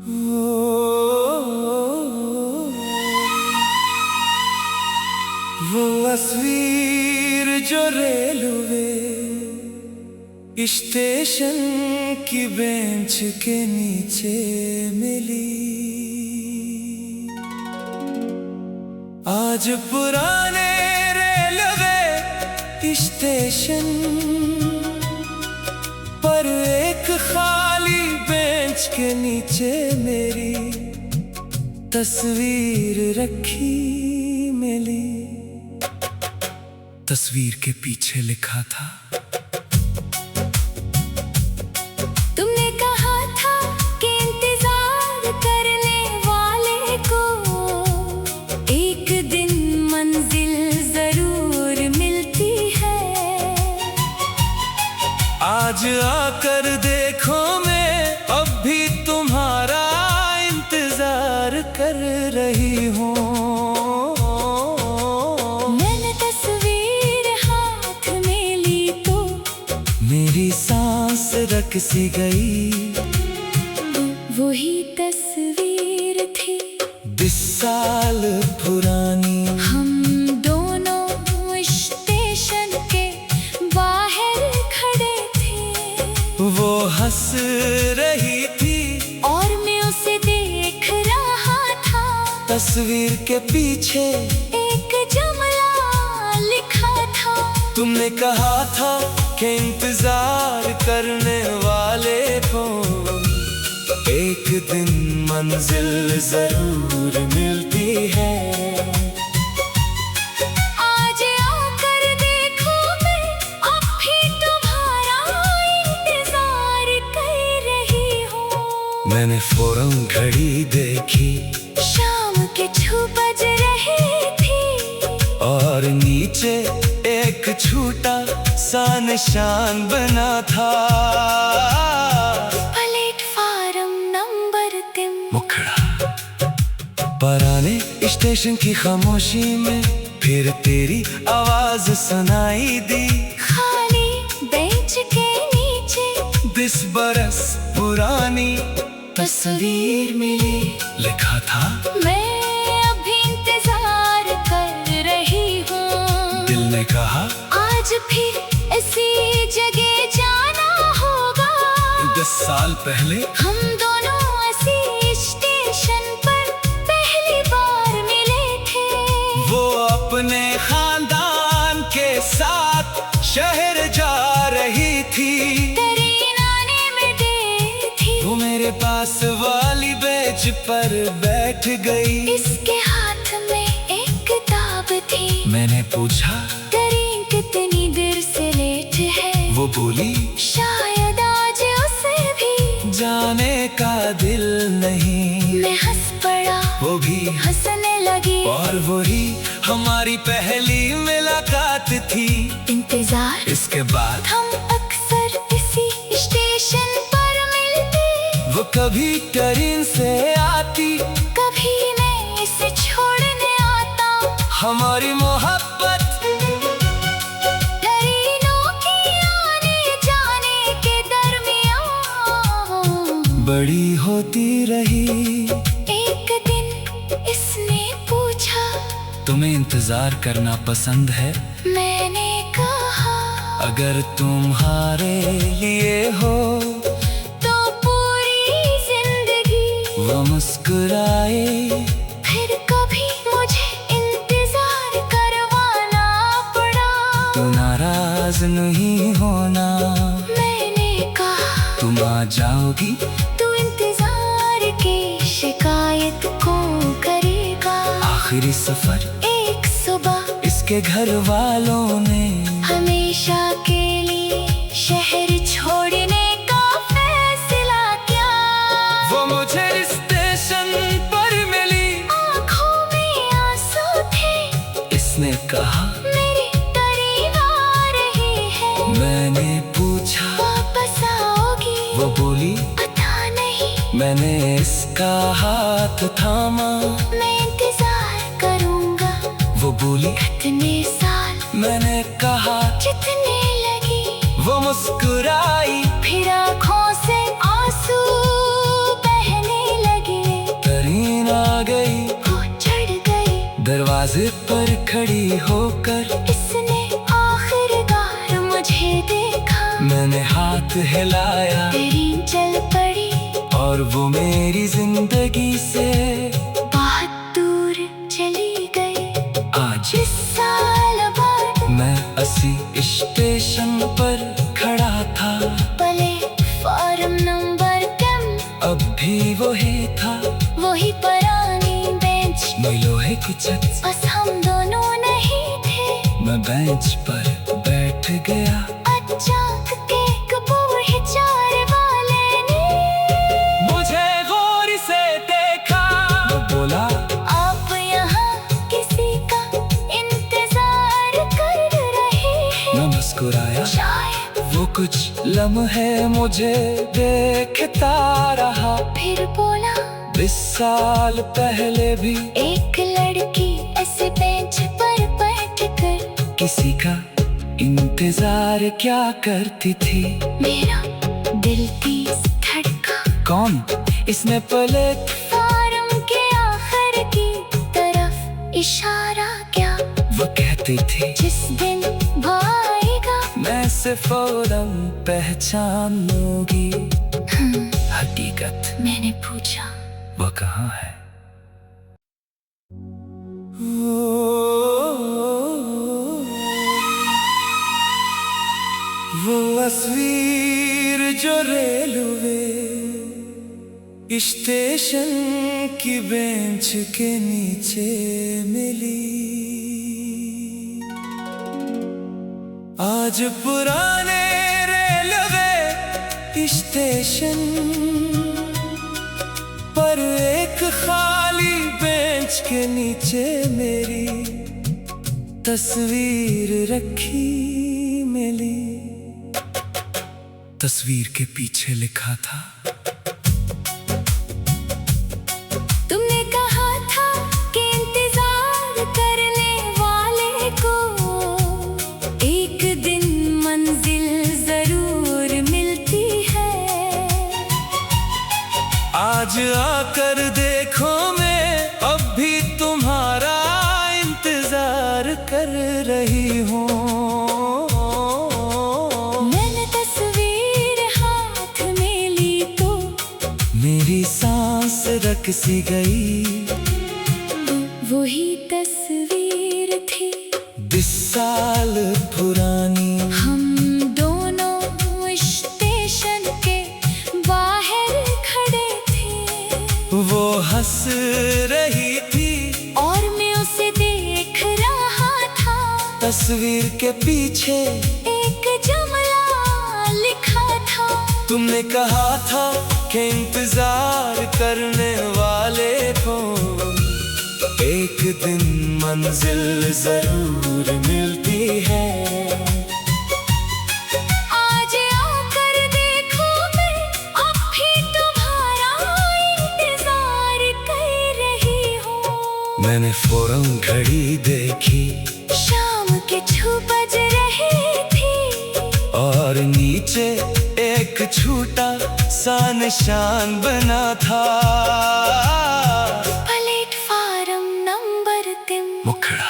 वो तस्वीर जो रेलवे स्टेशन की बेंच के नीचे मिली, आज पुराने रेलवे स्टेशन पर एक खाली बेंच के नीचे मेरी तस्वीर रखी मिली। तस्वीर के पीछे लिखा था, तुमने कहा था कि इंतजार करने वाले को एक दिन मंजिल जरूर मिलती है। आज आकर देखो मैं अब भी तुम्हारा इंतजार कर रही हूँ। मैंने तस्वीर हाथ में ली तो मेरी सांस रक सी गई। वही तस्वीर थी 20 साल पुरानी। हम दोनों स्टेशन के बाहर खड़े थे। वो हंस रही थी और मैं उसे देख रहा था। तस्वीर के पीछे एक जुमला लिखा था, तुमने कहा था कि इंतजार करने वाले को एक दिन मंजिल जरूर मिलती है। आज आकर देखो मैं अब भी तुम्हारा इंतजार कर रही हूँ। मैंने फौरन घड़ी देखी शाम के 6 बज रहे थे और नीचे एक छोटा सा निशान बना था। प्लेटफार्म नंबर 3 मुखड़ा। पुराने स्टेशन की खामोशी में फिर तेरी आवाज सुनाई दी। खाली बेंच के नीचे 20 बरस पुरानी तस्वीर मिली। लिखा था, मैं अभी इंतजार कर रही हूँ। दिल ने कहा, आज फिर इसी जगह जाना होगा। 10 साल पहले हम दोनों इसी स्टेशन पर पहली बार मिले थे। वो अपने खानदान के साथ शहर जा रही थी। तेरी नानी में देर थी। वो मेरे पास वाली बेंच पर बैठ गई। इसके हाथ में एक किताब थी। मैंने पूछा, तेरी कितनी देर से लेट है? वो बोली, शायद आज उसे भी जाने का दिल नहीं। मैं हंस पड़ा, वो भी हंसने लगी। और वही हमारी पहली मुलाकात थी। इंतजार। इसके बाद हम अक्सर इसी स्टेशन पर मिलते। वो कभी ट्रेन से आती, कभी मैं इसे छोड़ने आता। हमारी मोहब्बत ट्रेनों की आने जाने के दरमियान बड़ी होती रही। एक दिन इसने पूछा, तुम्हें इंतजार करना पसंद है? मैंने कहा अगर तुम्हारे लिए हो तो पूरी जिंदगी। वो मुस्कुराए, फिर कभी मुझे इंतजार करवाना पड़ा। तो नाराज नहीं होना। मैंने कहा, तुम आ जाओगी? तू इंतजार की शिकायत को करेगा। आखिरी सफर एक सुबह इसके घर वालों ने हमेशा के लिए शहर छोड़ने का फैसला किया। वो मुझे स्टेशन पर मिली। आँखों में आंसू थे। इसने कहा, मेरी करीब आ रही है। मैंने पूछा, वापस आओगी? वो बोली, पता नहीं। मैंने इसका हाथ थामा। मैं इंतजार करूँगा। वो बोली, कितने साल? मैंने कहा, जितने लगी। वो मुस्कुराई। फिर आँखों से आंसू बहने लगे। दरवाजे पर खड़ी होकर इसने आखिरकार मुझे देखा। मैंने हाथ हिलाया, ट्रेन चल पड़ी और वो मेरी जिंदगी से बहुत दूर चली गई। आज 20 साल बाद मैं 80 स्टेशन पर खड़ा था। प्लेटफार्म नंबर कम, अब भी वही था, वही पुरानी बेंच, वही लोहे की छत। बस हम दोनों नहीं थे। मैं बेंच पर बैठ गया। अचानक एक बूढ़े चाय वाले ने मुझे गौर से देखा। मैं बोला, आप यहाँ किसी का इंतजार कर रहे हैं? मैं मुस्कुराया। शायद वो कुछ लम्हे मुझे देखता रहा। फिर बोला, 20 साल पहले भी एक लड़की ऐसे बेंच पर बैठकर किसी का इंतजार क्या करती थी। मेरा दिल तेज धड़का। कौन? इसने प्लेट फार्म के आखिर की तरफ इशारा किया। वो कहती थी, जिस दिन भाएगा मैं से फौरन पहचान लूंगी हकीकत। मैंने पूछा, वो कहाँ है? वो तस्वीर जो रेलवे स्टेशन की बेंच के नीचे मिली, आज पुराने रेलवे स्टेशन पर एक खाली बेंच के नीचे मेरी तस्वीर रखी मिली। तस्वीर के पीछे लिखा था, तुमने कहा था कि इंतजार करने वाले को एक दिन मंजिल जरूर मिलती है। आज आकर देखो मैं अब भी तुम्हारा इंतजार कर रही हूँ। मैंने तस्वीर हाथ में ली तो मेरी सांस रक सी गई। वही तस्वीर थी 20 साल पुरानी। हम दोनों स्टेशन के बाहर खड़े थे। वो हंस रही थी और मैं उसे देख रहा था। तस्वीर के पीछे एक जुमला लिखा था, तुमने कहा था कि इंतजार करने वाले को एक दिन मंजिल जरूर मिलती है। आज आकर देखो मैं अब भी तुम्हारा इंतजार कर रही हूँ। मैंने फौरन घड़ी देखी शाम के 6 बज रहे थे और नीचे एक छोटा सा निशान बना था। Platform number 3। मुखड़ा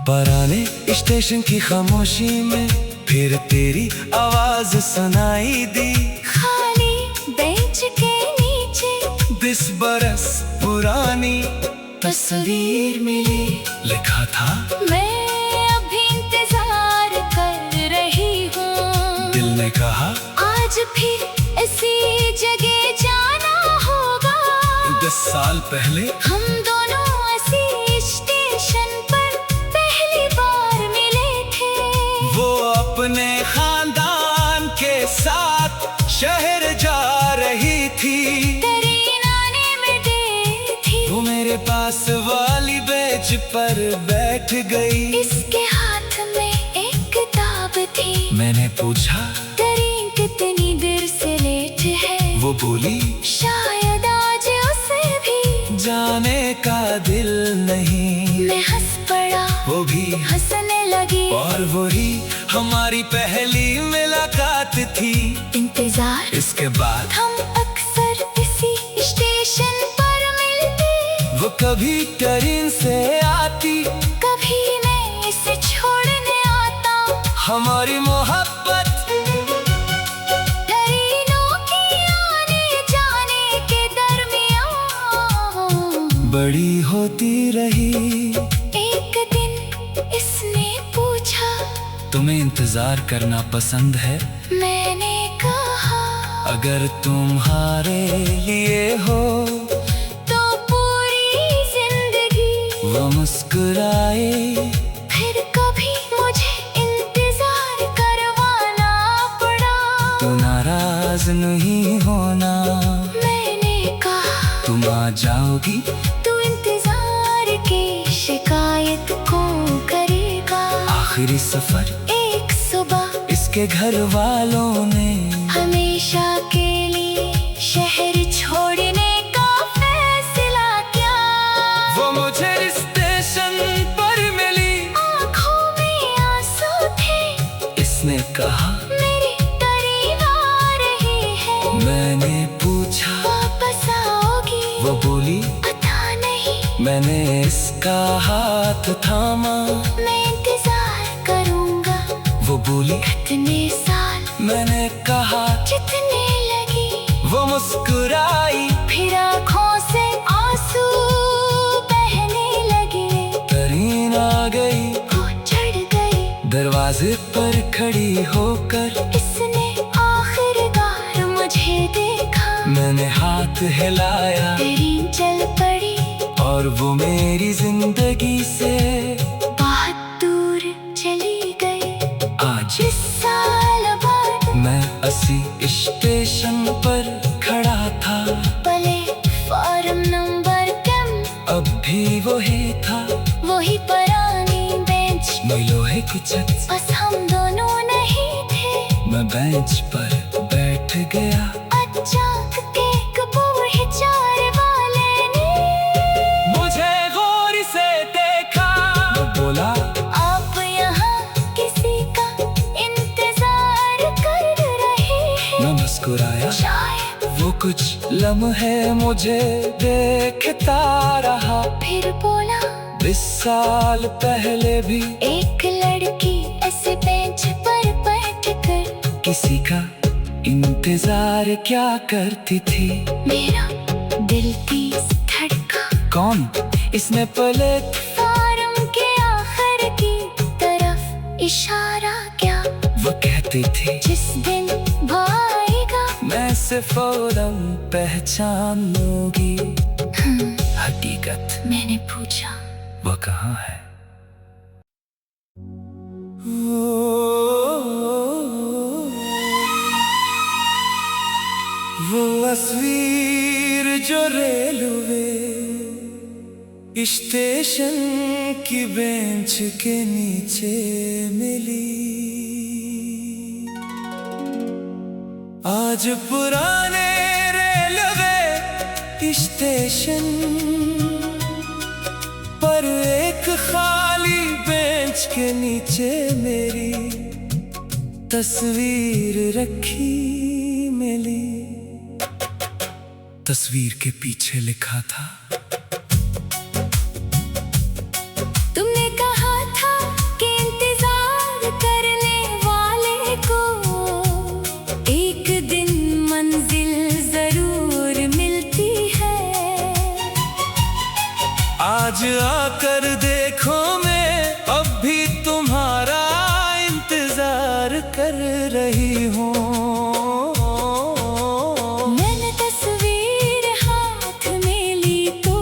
पुराने स्टेशन की खामोशी में फिर तेरी आवाज सुनाई दी। खाली बेंच के नीचे 20 बरस पुरानी तस्वीर मिली। लिखा था, मैं अभी इंतजार कर रही हूँ। दिल ने कहा, आज फिर इसी जगह जाना होगा। 10 साल पहले हम दोनों इसी स्टेशन पर पहली बार मिले थे। वो अपने खानदान के साथ शहर जा रही थी। ट्रेन आने में देर थी। वो मेरे पास वाली बेंच पर बैठ गई। इसके हाथ में एक किताब थी। मैंने पूछा, ट्रेन कितनी देर से लेट है? वो बोली, शायद आज उसे भी जाने का दिल नहीं। मैं हंस पड़ा, वो भी हंसने लगी। और वही हमारी पहली मुलाकात थी। इंतजार इसके बाद हम अक्सर इसी स्टेशन पर मिलते। वो कभी ट्रेन से आती, कभी मैं इसे छोड़ने आता। हमारी मोहब्बत ट्रेनों की आने जाने के दरमियान बड़ी होती रही। एक दिन इसने पूछा, तुम्हें इंतजार करना पसंद है? मैंने कहा अगर तुम्हारे लिए हो। तो पूरी जिंदगी। वो मुस्कुराए, फिर कभी मुझे इंतजार करवाना पड़ा। तो नाराज नहीं होना। मैंने कहा तुम आ जाओगी। तू इंतजार की शिकायत को करेगा। आखिरी सफर एक सुबह इसके घर वालों ने हमेशा के लिए शहर छोड़ने का फैसला किया। वो मुझे स्टेशन पर मिली, आँखों में आंसू थे। इसने कहा मेरी करीब आ रही है। मैंने पूछा वापस आओगी? वो बोली पता नहीं। मैंने इसका हाथ थामा। मैं इंतजार करूंगा। वो बोली कितने साल? मैंने कहा जितने लगी। वो मुस्कुराई, फिर आँखों से आंसू बहने लगे। ट्रेन आ गई, वो चढ़ गई। दरवाजे पर खड़ी होकर इसने आखिरकार मुझे देखा। मैंने हाथ हिलाया ट्रेन चल पड़ी और वो मेरी जिंदगी से बहुत दूर चली गई। आज 20 साल बाद मैं 80 स्टेशन पर खड़ा था। प्लेटफॉर्म नंबर कम, अब भी वही था, वही पुरानी बेंच। मैं लोहे की छत। बस हम दोनों नहीं थे। मैं बेंच पर बैठ गया। अचानक एक बूढ़े चार वाले ने मुझे गौर से देखा। वो बोला आप यहाँ किसी का इंतजार कर रहे हैं? मैं मुस्कुराया। शायद। वो कुछ लम्हे मुझे देखता रहा। फिर बोला 20 साल पहले भी एक लड़की ऐसे बेंच पर बैठकर किसी का इंतजार क्या करती थी। मेरा दिल तेज धड़का। कौन? इसने प्लेटफॉर्म के आखिर की तरफ इशारा किया। वो कहती थी जिस दिन भाएगा मैं से फौरन पहचान लूंगी हकीकत। मैंने पूछा वो कहाँ है? वो तस्वीर जो रेलवे स्टेशन की बेंच के नीचे मिली, आज पुराने रेलवे स्टेशन पर एक खाली बेंच के नीचे मेरी तस्वीर रखी मिली। तस्वीर के पीछे लिखा था तुमने कहा था कि इंतजार करने वाले को एक दिन मंजिल जरूर मिलती है। आज आकर देखो मैं अब भी तुम्हारा इंतजार कर रही हूँ। मैंने तस्वीर हाथ में ली तो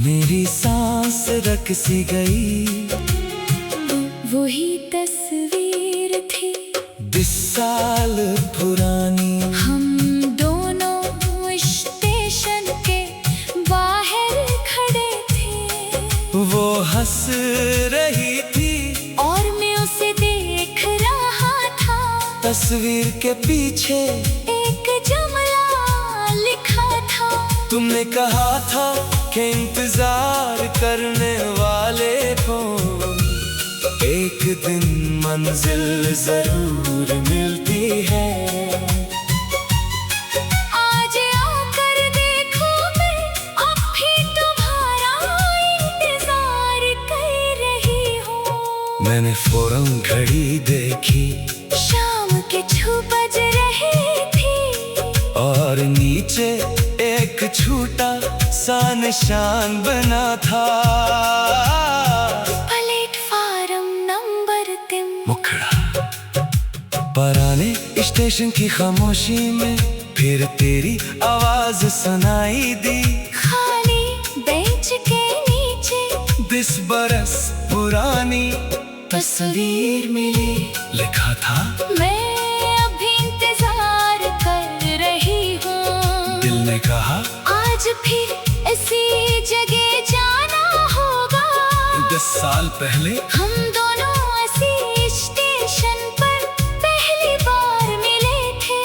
मेरी सांस रक सी गई। वही तस्वीर थी 20 साल पुरानी। हम दोनों स्टेशन के बाहर खड़े थे। वो हंस रही थी और मैं उसे देख रहा था। तस्वीर के पीछे एक जुमला लिखा था। तुमने कहा था कि इंतजार करने वाले को एक दिन मंजिल जरूर मिलती है। आज आकर देखो मैं अब भी तुम्हारा मैंने फौरन घड़ी देखी, शाम के 6 बज रहे थे और नीचे एक छोटा सा निशान बना था। प्लेटफार्म नंबर 3 मुखड़ा। पुराने स्टेशन की खामोशी में फिर तेरी आवाज सुनाई दी। खाली बेंच के नीचे 20 बरस पुरानी तस्वीर मिली। लिखा था, मैं अभी इंतजार कर रही हूँ। दिल ने कहा, आज फिर इसी जगह जाना होगा। 10 साल पहले हम दोनों इसी स्टेशन पर पहली बार मिले थे।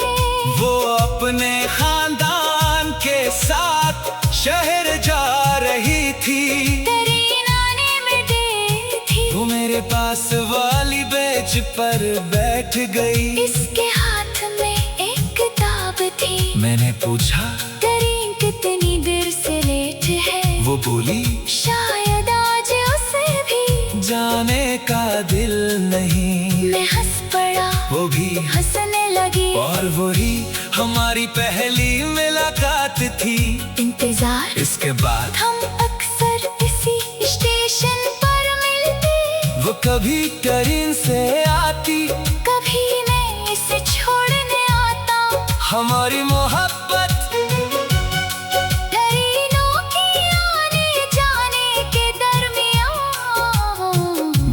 वो अपने खानदान के साथ शहर जा रही थी। तेरी नानी में देर थी। वो मेरे पास वाली बेंच पर बैठ गई। इसके हाथ में एक किताब थी। मैंने पूछा, तेरी कितनी देर से लेट है? वो बोली, शायद आज उसे भी जाने का दिल नहीं। मैं हंस पड़ा, वो भी हंसने लगी। और वही हमारी पहली मुलाकात थी। इंतजार इसके बाद हम अक्सर इसी स्टेशन पर मिलते। वो कभी ट्रेन से आती, कभी मैं इसे छोड़ने आता। हमारी मोहब्बत ट्रेनों की आने जाने के दरमियान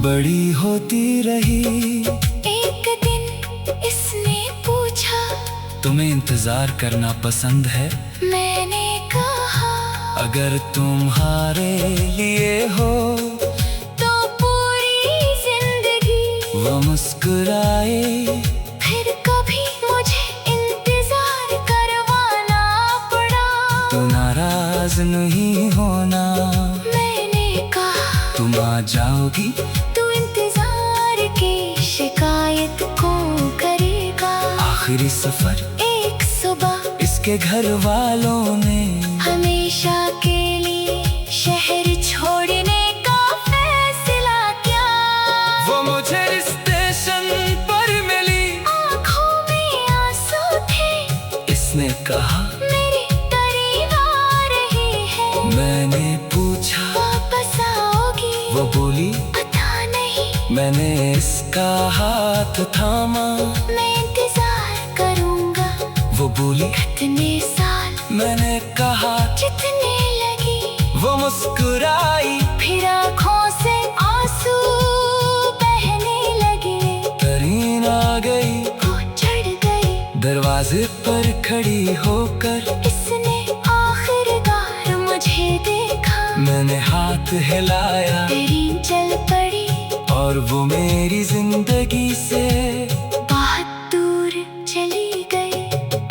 बड़ी होती रही। एक दिन इसने पूछा, तुम्हें इंतजार करना पसंद है? मैंने कहा, अगर तुम्हारे लिए हो। तो पूरी जिंदगी। वो मुस्कुराए, फिर कभी मुझे इंतजार करवाना पड़ा। तो नाराज नहीं होना। मैंने कहा, तुम आ जाओगी? तू इंतजार की शिकायत को करेगा। आखिरी सफर एक सुबह इसके घर वालों ने हमेशा के लिए शहर छोड़ने का फैसला किया। वो मुझे स्टेशन पर मिली। आँखों में आंसू थे। इसने कहा, मेरे करीब आ रही है। मैंने पूछा, वापस आओगी? वो बोली, पता नहीं। मैंने इसका हाथ थामा। मैं इंतजार करूंगा। वो बोली, कितने साल? मैंने कहा, जितने लगी। वो मुस्कुराई, फिर आँखों से आंसू बहने लगे। ट्रेन आ गई, वो चढ़ गई। दरवाजे पर खड़ी होकर इसने आखिरकार मुझे देखा। मैंने हाथ हिलाया, ट्रेन चल पड़ी और वो मेरी जिंदगी से बहुत दूर चली गई।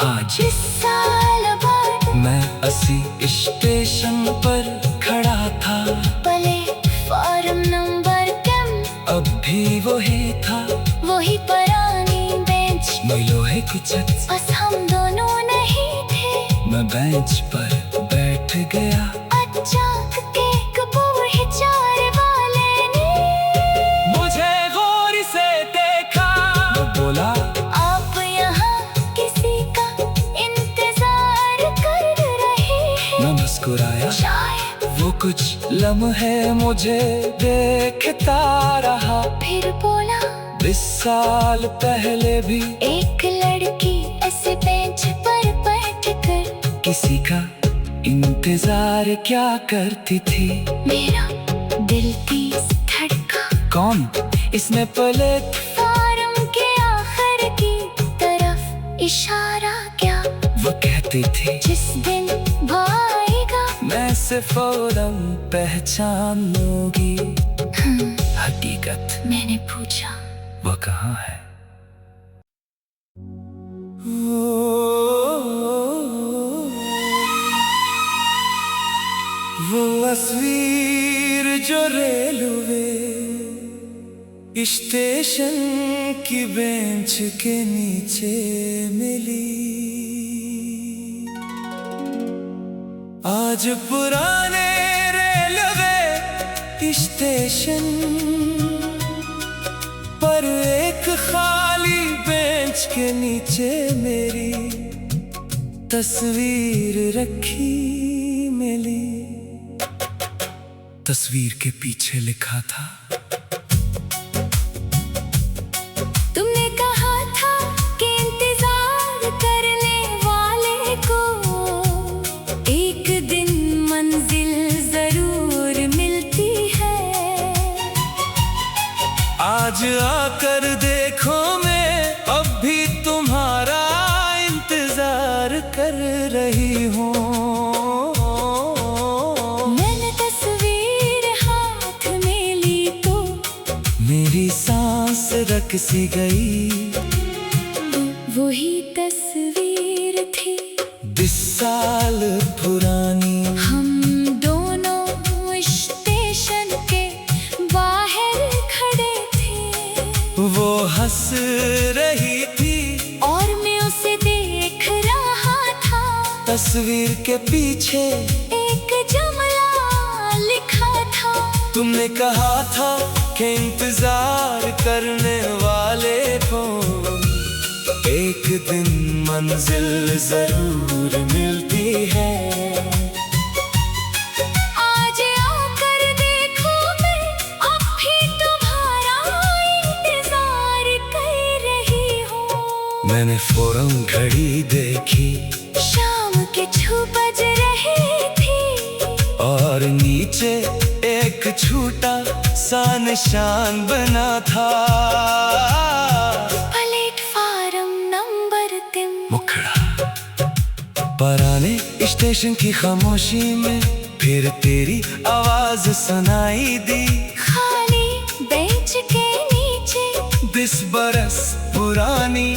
आज 20 साल बाद मैं इसी स्टेशन पर खड़ा था। प्लेटफार्म नंबर कम, अब भी वही था, वही पुरानी बेंच। मैं लोहे की छत, बस हम दोनों नहीं थे। मैं बेंच पर बैठ गया। अचानक एक बूढ़े चाय वाले ने मुझे गौर से देखा। मैं बोला, आप यहाँ किसी का इंतजार कर रहे हैं? मैं मुस्कुराया। शायद। वो कुछ लम्हे मुझे देखता रहा। फिर बोला, 20 साल पहले भी एक लड़की ऐसे बेंच पर बैठकर किसी का इंतजार क्या करती थी। मेरा दिल तेज धड़का। कौन? इसने प्लेट फार्म के आखिर की तरफ इशारा किया। वो कहती थी, जिस दिन वो आएगा मैं से फौरन पहचान लूंगी। हकीकत मैंने पूछा, वो कहाँ है? वो तस्वीर जो रेलवे स्टेशन की बेंच के नीचे मिली, आज पुराने रेलवे स्टेशन पर एक खाली बेंच के नीचे मेरी तस्वीर रखी मिली। तस्वीर के पीछे लिखा था, तुमने कहा था कि इंतजार करने वाले को एक दिन मंजिल जरूर मिलती है। आज आकर देखो मैं अब भी तुम्हारा इंतजार कर रही हूँ। मैंने तस्वीर हाथ में ली तो मेरी सांस रक सी गई। वही तस्वीर थी 20 साल पुरानी। हम दोनों स्टेशन के बाहर खड़े थे। वो हंस रही थी और मैं उसे देख रहा था। तस्वीर के पीछे एक जुमला लिखा था, तुमने कहा था कि इंतजार करने वाले को एक दिन मंजिल जरूर मिलती है। आज आकर देखो मैं अब भी तुम्हारा इंतजार कर रही हूँ। मैंने फौरन घड़ी देखी, शाम के 6 बज रहे थे और नीचे एक छोटा सा निशान बना था। Platform number 3। मुखड़ा पुराने स्टेशन की खामोशी में फिर तेरी आवाज सुनाई दी। खाली बेंच के नीचे 20 बरस पुरानी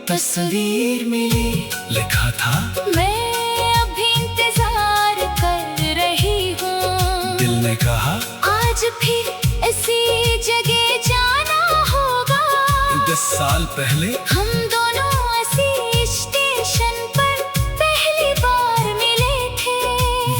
तस्वीर मिली। लिखा था, मैं अभी इंतजार कर रही हूँ। दिल ने कहा, आज फिर इसी जगह जाना होगा। 10 साल पहले हम दोनों इसी स्टेशन पर पहली बार मिले थे।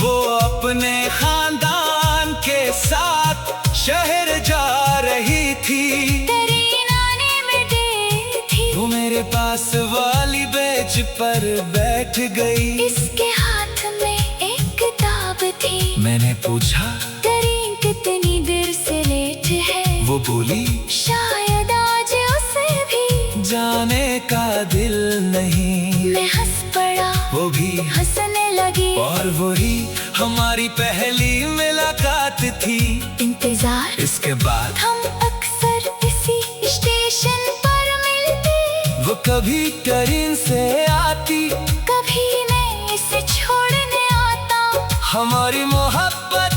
वो अपने खानदान के साथ शहर जा रही थी। तेरी नानी में देर थी। वो मेरे पास वाली बेंच पर बैठ गई। इसके हाथ में एक किताब थी। मैंने पूछा, तेरी कितनी देर से लेट है? वो बोली, शायद आज उसे भी जाने का दिल नहीं। मैं हंस पड़ा, वो भी हंसने लगी। और वही हमारी पहली मुलाकात थी। इंतजार इसके बाद हम अक्सर इसी स्टेशन पर मिलते। वो कभी ट्रेन से आती, कभी मैं इसे छोड़ने आता। हमारी मोहब्बत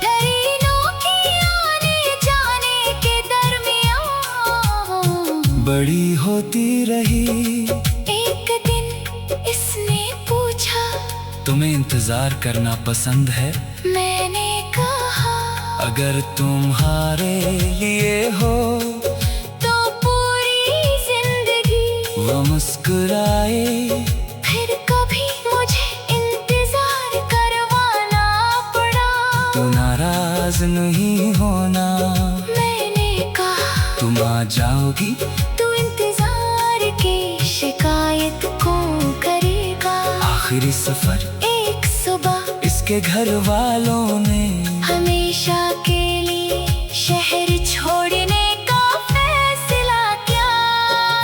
ट्रेनों की आने जाने के दरमियान बड़ी होती रही। एक दिन इसने पूछा, तुम्हें इंतजार करना पसंद है? मैंने कहा अगर तुम्हारे लिए हो तो पूरी जिंदगी। वो मुस्कुराए, फिर कभी मुझे इंतजार करवाना पड़ा। तो नाराज नहीं होना। मैंने कहा, तुम आ जाओगी? तू इंतजार की शिकायत क्यों करेगा? आखिरी सफर एक सुबह इसके घर वालों ने हमेशा के लिए शहर छोड़ने का फैसला किया।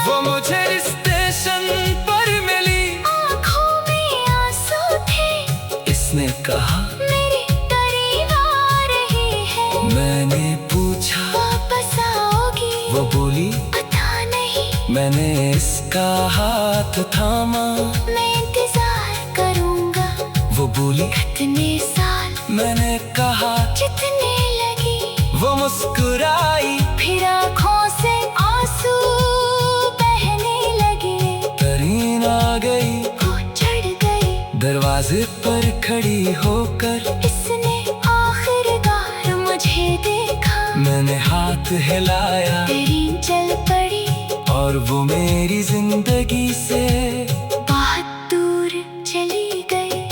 वो मुझे स्टेशन पर मिली। आँखों में आंसू थे। इसने कहा, मेरे करीब आ रही है। मैंने पूछा, वापस आओगी? वो बोली, पता नहीं। मैंने इसका हाथ थामा। मैं इंतजार करूँगा। वो बोली, कितने साल? मैंने कहा, जितने लगी। वो मुस्कुराई, फिर आँखों से आंसू बहने लगे। ट्रेन आ गई, वो चढ़ गई। दरवाजे पर खड़ी होकर इसने आखिरकार मुझे देखा। मैंने हाथ हिलाया ट्रेन चल पड़ी और वो मेरी जिंदगी से बहुत दूर चली गई।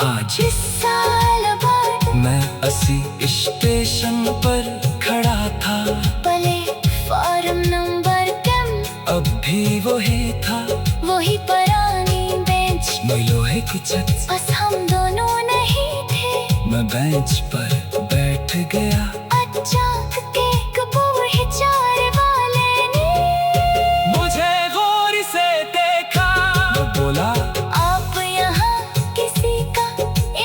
आज 20 साल बाद मैं इसी स्टेशन पर खड़ा था। प्लेटफार्म कोई लोहे की छत, बस हम दोनों नहीं थे। मैं बेंच पर बैठ गया। अचानक केक पहुंचाने वाले ने मुझे गौर से देखा। मैं बोला, आप यहाँ किसी का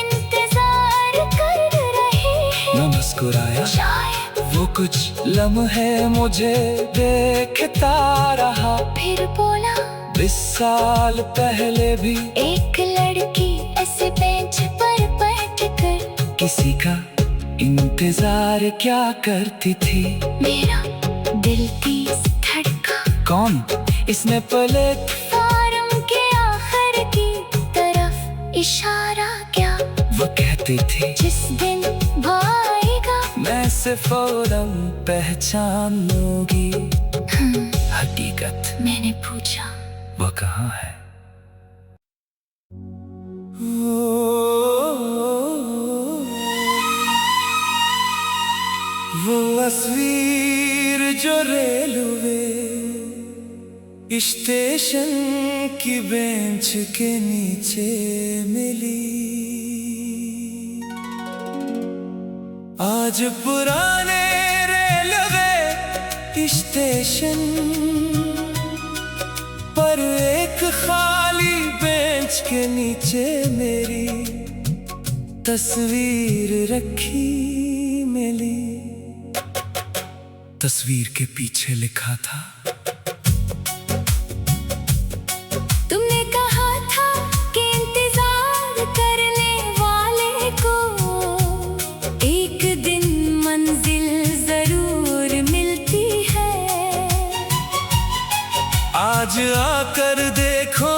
इंतजार कर रहे हैं। मैं मुस्कुराया। शायद वो कुछ लम्हे मुझे देखता रहा। फिर बोला, 20 साल पहले भी एक लड़की ऐसे बेंच पर बैठकर किसी का इंतजार क्या करती थी। मेरा दिल तेज धड़का। कौन? इसने प्लेट फार्म के आखिर की तरफ इशारा किया। वो कहती थी, जिस दिन भाएगा मैं से फौरन पहचान लूंगी हकीकत। मैंने पूछा, वो कहाँ है? वो तस्वीर जो रेलवे स्टेशन की बेंच के नीचे मिली, आज पुराने रेलवे स्टेशन पर एक खाली बेंच के नीचे मेरी तस्वीर रखी मिली। तस्वीर के पीछे लिखा था, तुमने कहा था कि इंतजार करने वाले को एक दिन मंजिल जरूर मिलती है। आज आकर देखो